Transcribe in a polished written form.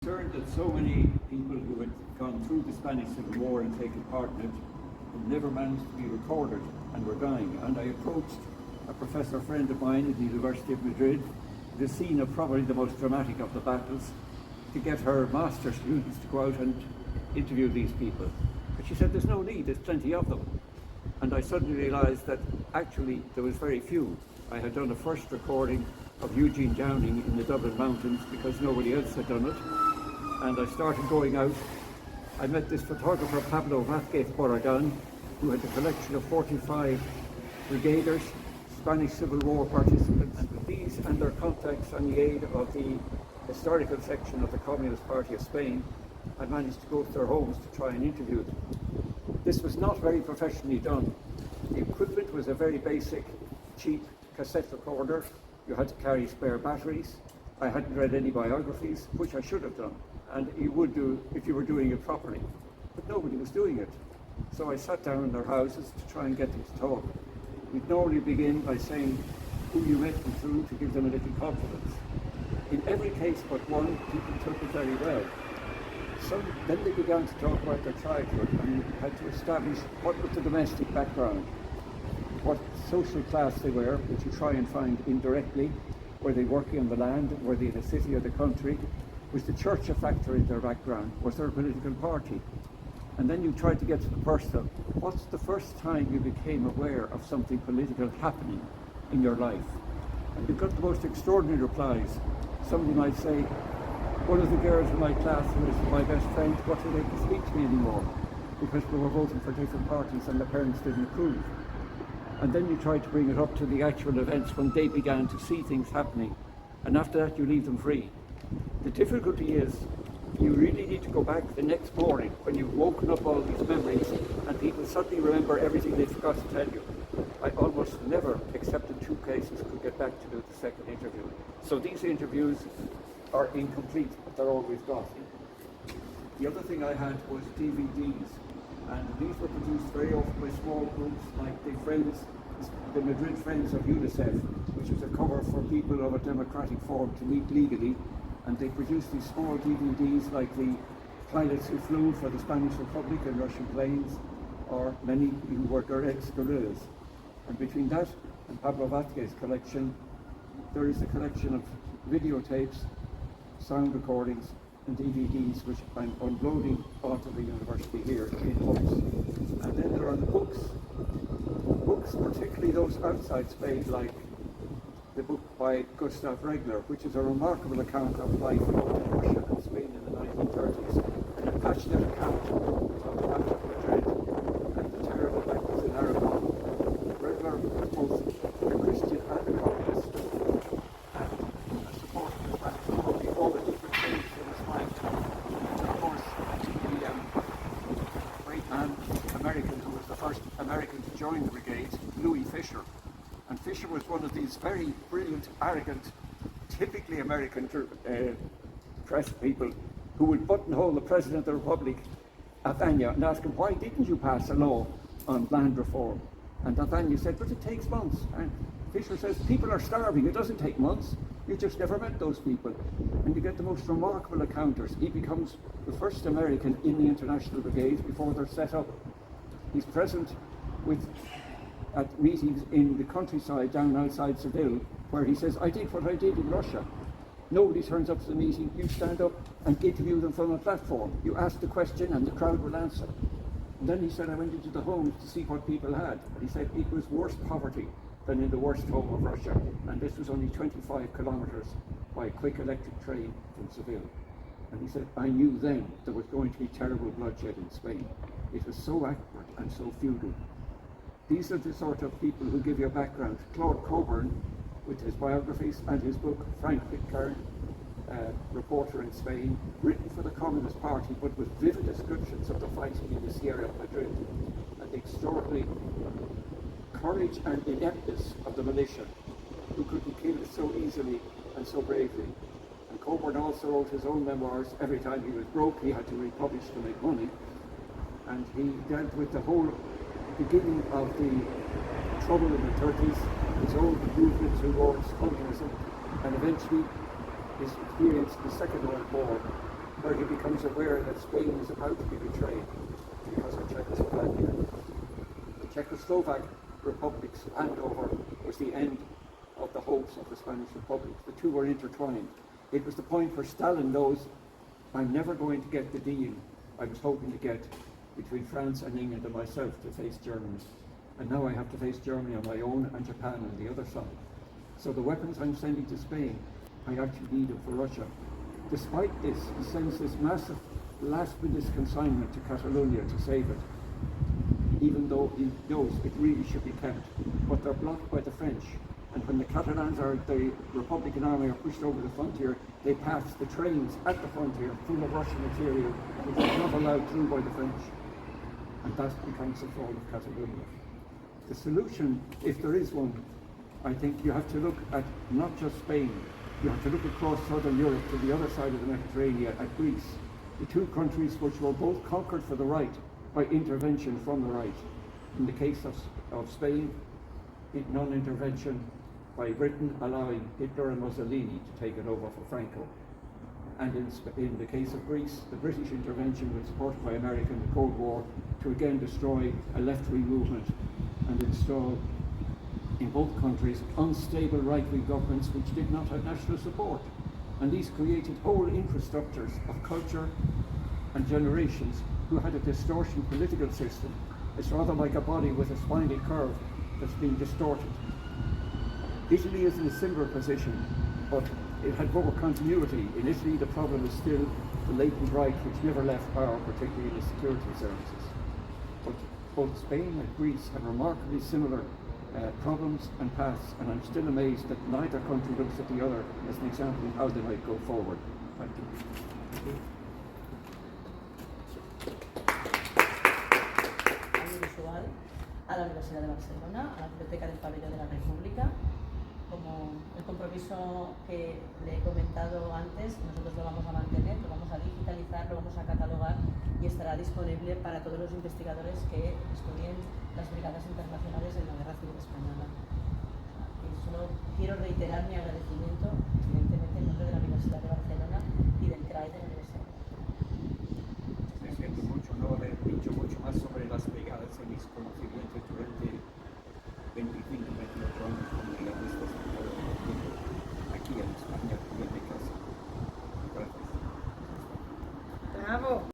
Concerned that so many people who had gone through the Spanish Civil War and taken part in it had never managed to be recorded and were dying. And I approached a professor friend of mine at the University of Madrid, the scene of probably the most dramatic of the battles, to get her master's students to go out and interview these people. But she said, there's no need, there's plenty of them. And I suddenly realized that actually there was very few. I had done a first recording of Eugene Downing in the Dublin Mountains because nobody else had done it. And I started going out. I met this photographer, Pablo Vázquez Barragán, who had a collection of 45 brigaders, Spanish Civil War participants. And with these and their contacts and the aid of the historical section of the Communist Party of Spain, I managed to go to their homes to try and interview them. This was not very professionally done. The equipment was a very basic, cheap cassette recorder. You had to carry spare batteries. I hadn't read any biographies, which I should have done. And you would do if you were doing it properly. But nobody was doing it. So I sat down in their houses to try and get them to talk. We'd normally begin by saying who you met them through to give them a little confidence. In every case but one, people took it very well. Then they began to talk about their childhood, and you had to establish what was the domestic background, what social class they were, which you try and find indirectly. Were they working on the land? Were they in a city or the country? Was the church a factor in their background? Was there a political party? And then you tried to get to the personal. What's the first time you became aware of something political happening in your life? And you got the most extraordinary replies. Somebody might say, one of the girls in my class who was my best friend wasn't able to speak to me anymore because we were voting for different parties and the parents didn't approve. And then you try to bring it up to the actual events when they began to see things happening. And after that, you leave them free. The difficulty is you really need to go back the next morning when you've woken up all these memories and people suddenly remember everything they forgot to tell you. I almost never, except in 2 cases, could get back to do the second interview. So these interviews are incomplete, but they're always gone. The other thing I had was DVDs. And these were produced very often by small groups like the Madrid Friends of UNICEF, which was a cover for people of a democratic form to meet legally. And they produced these small DVDs like the pilots who flew for the Spanish Republic in Russian planes, or many who were ex-guerrillas. And between that and Pablo Vázquez's collection, there is a collection of videotapes, sound recordings, and DVDs, which I'm unloading onto the university here in Owens. And then there are the books, particularly those outside Spain, like the book by Gustav Regler, which is a remarkable account of life both in Russia and Spain in the 1930s, and a passionate account of the Battle of Madrid and the terrible battles in Aragon. Regler was both a Christian and a communist, and a supporter of the Spanish Republic, all the different things in his life. And of course, the great man, American, who was the first American to join the brigade, Louis Fisher. And Fisher was one of these very brilliant, arrogant, typically American press people who would buttonhole the President of the Republic, Acte, and ask him, why didn't you pass a law on land reform? And Acte said, but it takes months. And Fisher says, people are starving, it doesn't take months. You just never met those people. And you get the most remarkable encounters. He becomes the first American in the International Brigade before they're set up. He's present at meetings in the countryside down outside Seville, where he says, I did what I did in Russia. Nobody turns up to the meeting, you stand up and interview them from a platform. You ask the question and the crowd will answer. And then he said, I went into the homes to see what people had. And he said it was worse poverty than in the worst home of Russia. And this was only 25 kilometers by a quick electric train from Seville. And he said, I knew then there was going to be terrible bloodshed in Spain. It was so awkward and so feudal. These are the sort of people who give you a background. Claude Coburn, with his biographies and his book, Frank Pitcairn, reporter in Spain, written for the Communist Party, but with vivid descriptions of the fighting in the Sierra of Madrid, and the extraordinary courage and ineptness of the militia, who could be killed so easily and so bravely. And Coburn also wrote his own memoirs. Every time he was broke, he had to republish to make money. And he dealt with the whole beginning of the trouble in the 30s, his own movement towards communism, and eventually his experience in the Second World War, where he becomes aware that Spain is about to be betrayed because of Czechoslovakia. The Czechoslovak Republic's handover was the end of the hopes of the Spanish Republic. The two were intertwined. It was the point where Stalin knows, I'm never going to get the deal I was hoping to get between France and England and myself to face Germany. And now I have to face Germany on my own and Japan on the other side. So the weapons I'm sending to Spain, I actually need them for Russia. Despite this, he sends this massive last-minute consignment to Catalonia to save it, even though he knows it really should be kept. But they're blocked by the French. And when the Catalans or the Republican army are pushed over the frontier, they pass the trains at the frontier full of Russian material, which is not allowed through by the French. And that becomes the fall of Catalonia. The solution, if there is one, I think you have to look at not just Spain, you have to look across southern Europe to the other side of the Mediterranean, at Greece. The two countries which were both conquered for the right by intervention from the right. In the case of Spain, non-intervention by Britain allowing Hitler and Mussolini to take it over for Franco. And in the case of Greece, the British intervention was supported by America in the Cold War to again destroy a left-wing movement and install in both countries unstable right-wing governments which did not have national support. And these created whole infrastructures of culture and generations who had a distortion political system. It's rather like a body with a spinal curve that's been distorted. Italy is in a similar position, but it had more continuity. In Italy, the problem is still the latent right, which never left power, particularly in the security services. But both Spain and Greece have remarkably similar problems and paths, and I'm still amazed that neither country looks at the other as an example of how they might go forward. Thank you. Audiovisual a la Universidad de Barcelona, a la Biblioteca del Pavelló de la República. Como el compromiso que le he comentado antes, nosotros lo vamos a mantener, lo vamos a digitalizar, lo vamos a catalogar y estará disponible para todos los investigadores que estudien las brigadas internacionales en la Guerra Civil Española. Y solo quiero reiterar mi agradecimiento, evidentemente en nombre de la Universidad de Barcelona y del CRAI de la Universidad. Me siento mucho no haber dicho mucho más sobre las brigadas en mis conocimientos durante